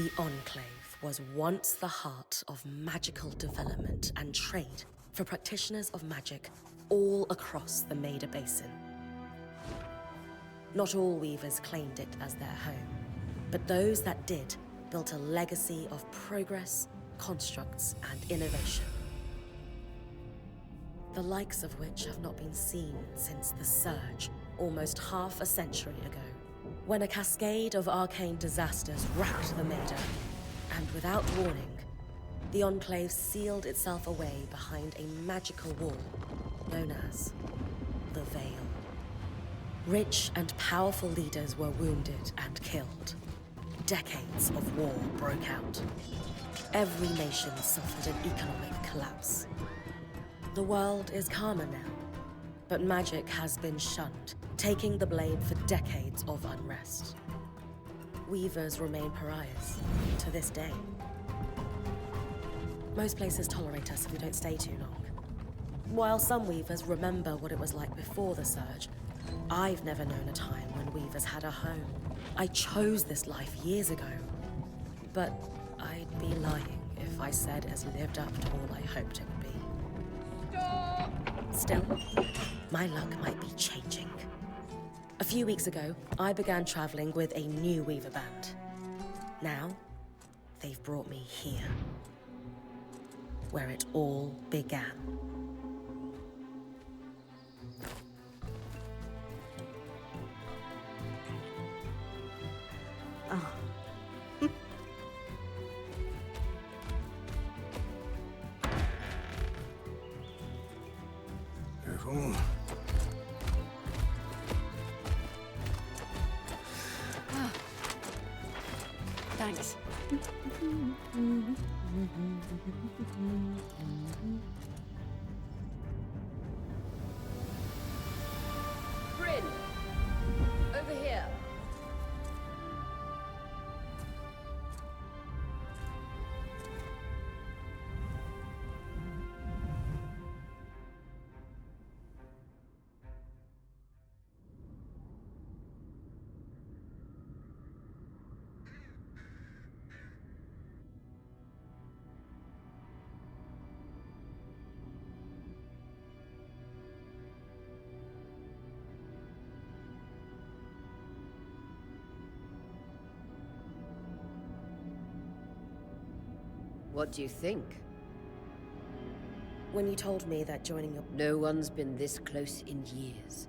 The Enclave was once the heart of magical development and trade for practitioners of magic all across the Maida Basin. Not all weavers claimed it as their home, but those that did built a legacy of progress, constructs, and innovation. The likes of which have not been seen since the Surge, almost half a century ago, when a cascade of arcane disasters racked the Maida, and without warning, the Enclave sealed itself away behind a magical wall known as the Veil. Rich and powerful leaders were wounded and killed. Decades of war broke out. Every nation suffered an economic collapse. The world is calmer now, but magic has been shunned, taking the blame for decades of unrest. Weavers remain pariahs to this day. Most places tolerate us if we don't stay too long. While some weavers remember what it was like before the Surge, I've never known a time when weavers had a home. I chose this life years ago, but I'd be lying if I said it has lived up to all I hoped it would be. Stop! Still, my luck might be changing. A few weeks ago, I began traveling with a new weaver band. Now, they've brought me here, where it all began. Oh. Careful. Thanks. Brynn! Over here! What do you think? When you told me that joining your... No one's been this close in years.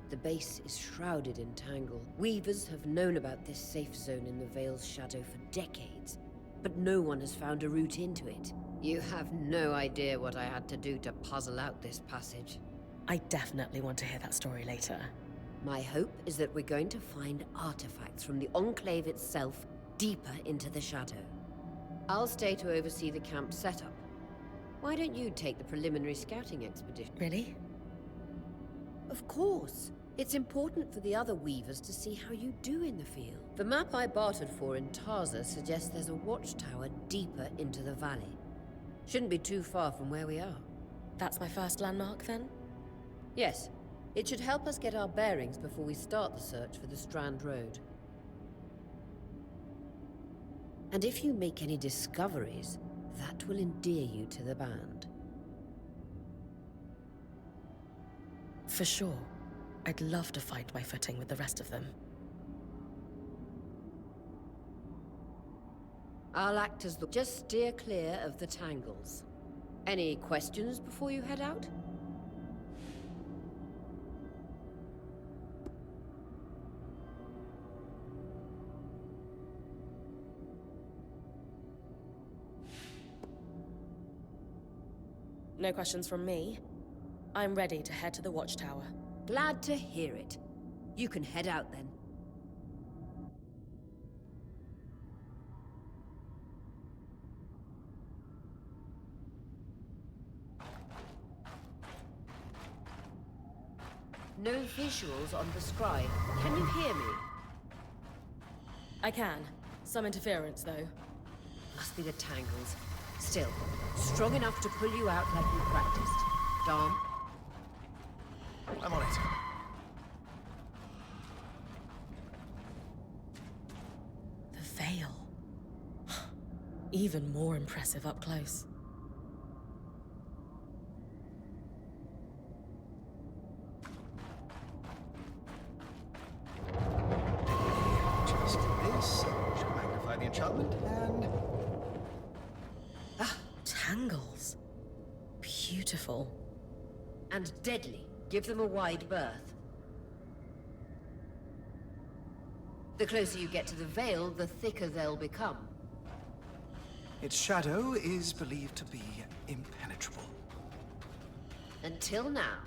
The base is shrouded in tangle. Weavers have known about this safe zone in the Veil's shadow for decades, but no one has found a route into it. You have no idea what I had to do to puzzle out this passage. I definitely want to hear that story later. My hope is that we're going to find artifacts from the Enclave itself deeper into the shadow. I'll stay to oversee the camp setup. Why don't you take the preliminary scouting expedition? Really? Of course. It's important for the other weavers to see how you do in the field. The map I bartered for in Tarza suggests there's a watchtower deeper into the valley. Shouldn't be too far from where we are. That's my first landmark, then? Yes. It should help us get our bearings before we start the search for the Strand Road. And if you make any discoveries, that will endear you to the band. For sure. I'd love to find my footing with the rest of them. I'll act as the... Just steer clear of the tangles. Any questions before you head out? No questions from me. I'm ready to head to the watchtower. Glad to hear it. You can head out then. No visuals on the scribe. Can you hear me? I can. Some interference, though. Must be the tangles. Still, strong enough to pull you out like you practiced. Dom? I'm on it. The Veil. even more impressive up close. Just this. Should magnify the enchantment and... Tangles. Beautiful. And deadly. Give them a wide berth. The closer you get to the Veil, the thicker they'll become. Its shadow is believed to be impenetrable. Until now.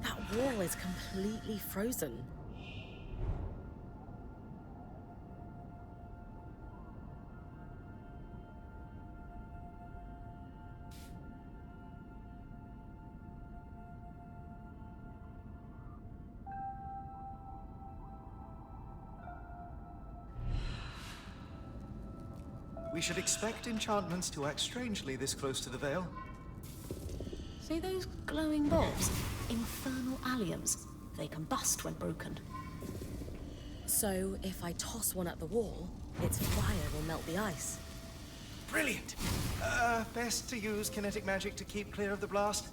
That wall is completely frozen. We should expect enchantments to act strangely this close to the Veil. See those glowing bulbs? Infernal alliums. They combust when broken. So, if I toss one at the wall, its fire will melt the ice. Brilliant! Best to use kinetic magic to keep clear of the blast.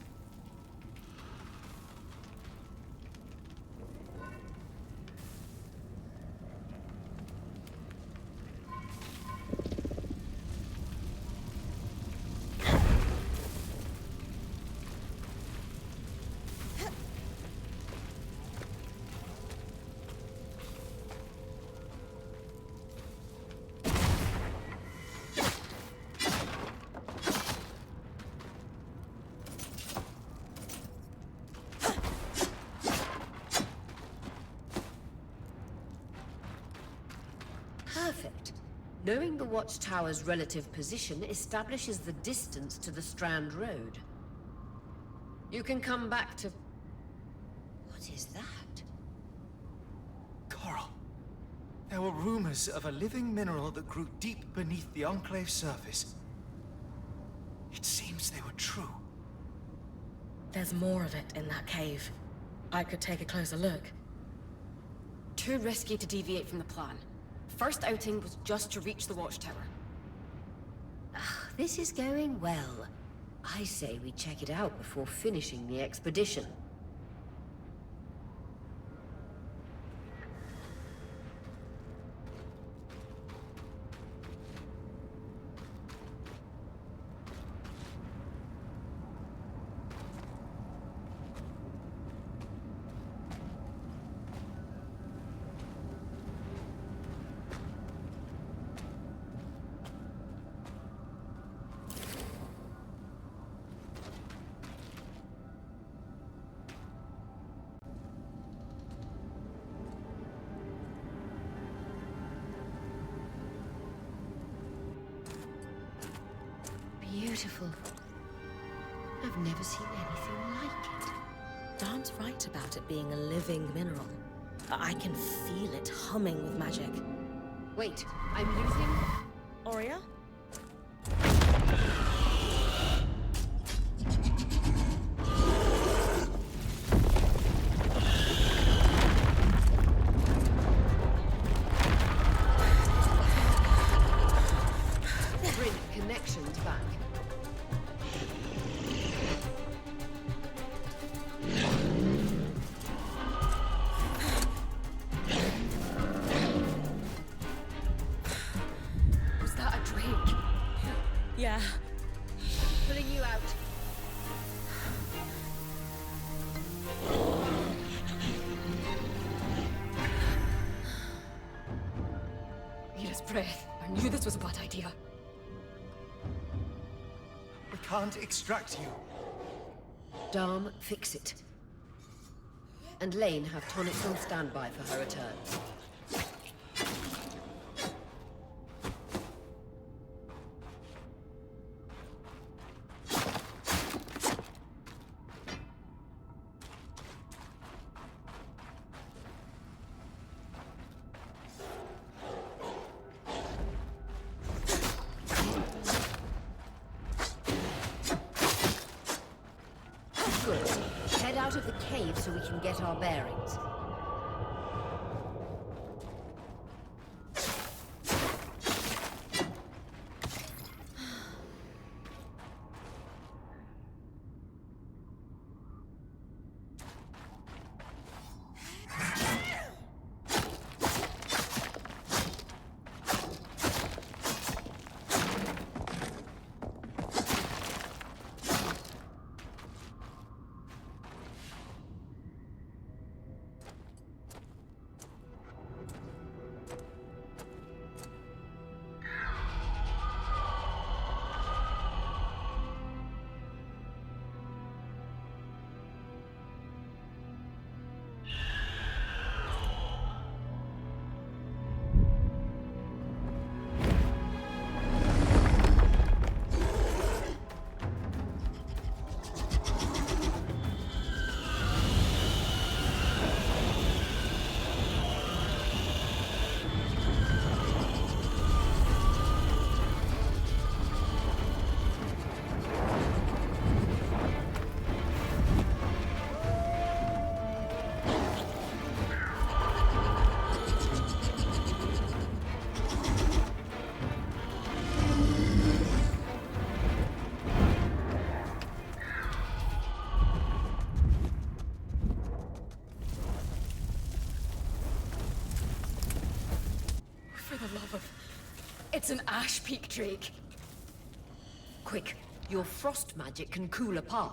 Perfect. Knowing the watchtower's relative position establishes the distance to the Strand Road. You can come back to... What is that? Coral. There were rumors of a living mineral that grew deep beneath the Enclave's surface. It seems they were true. There's more of it in that cave. I could take a closer look. Too risky to deviate from the plan. First outing was just to reach the watchtower. This is going well. I say we check it out before finishing the expedition. Beautiful. I've never seen anything like it. Dan's right about it being a living mineral. I can feel it humming with magic. Wait, I'm losing... Aurea? Brynn, connections back. Was that a drink? Yeah. Pulling you out. Mira's breath. I knew this was a bad idea. We can't extract you. Dharm, fix it. And Lane have tonics on standby for her return. of the cave so we can get our bearings. It's an ash peak drake. Quick, your frost magic can cool a path.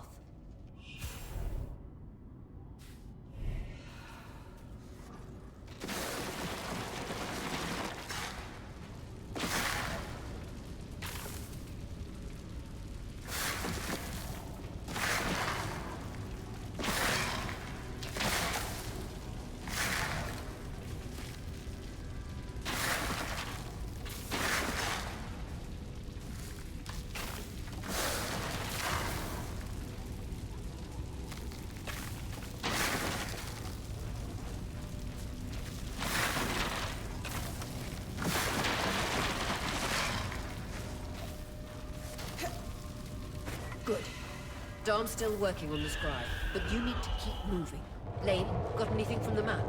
Good. Darn's still working on the scribe, but you need to keep moving. Lane, got anything from the map?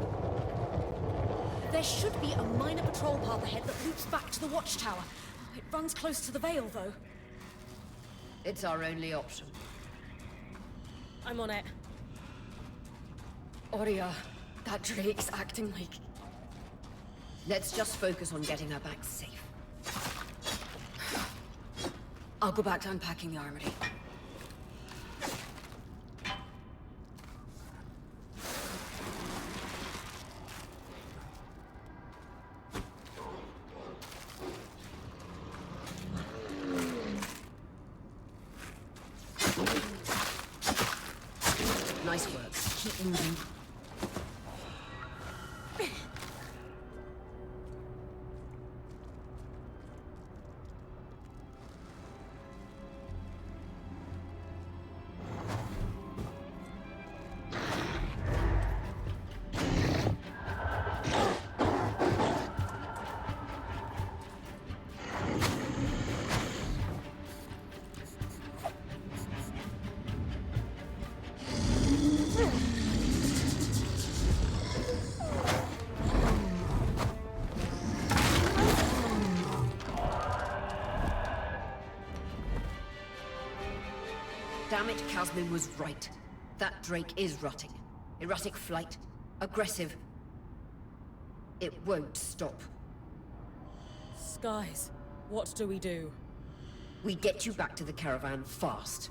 There should be a minor patrol path ahead that loops back to the watchtower. It runs close to the Vale, though. It's our only option. I'm on it. Aurea, that drake's acting like... Let's just focus on getting her back safe. I'll go back to unpacking the armory. Nice work. Keep moving. Damn it, Casmin was right. That drake is rotting. Erratic flight. Aggressive. It won't stop. Skies, what do we do? We get you back to the caravan fast.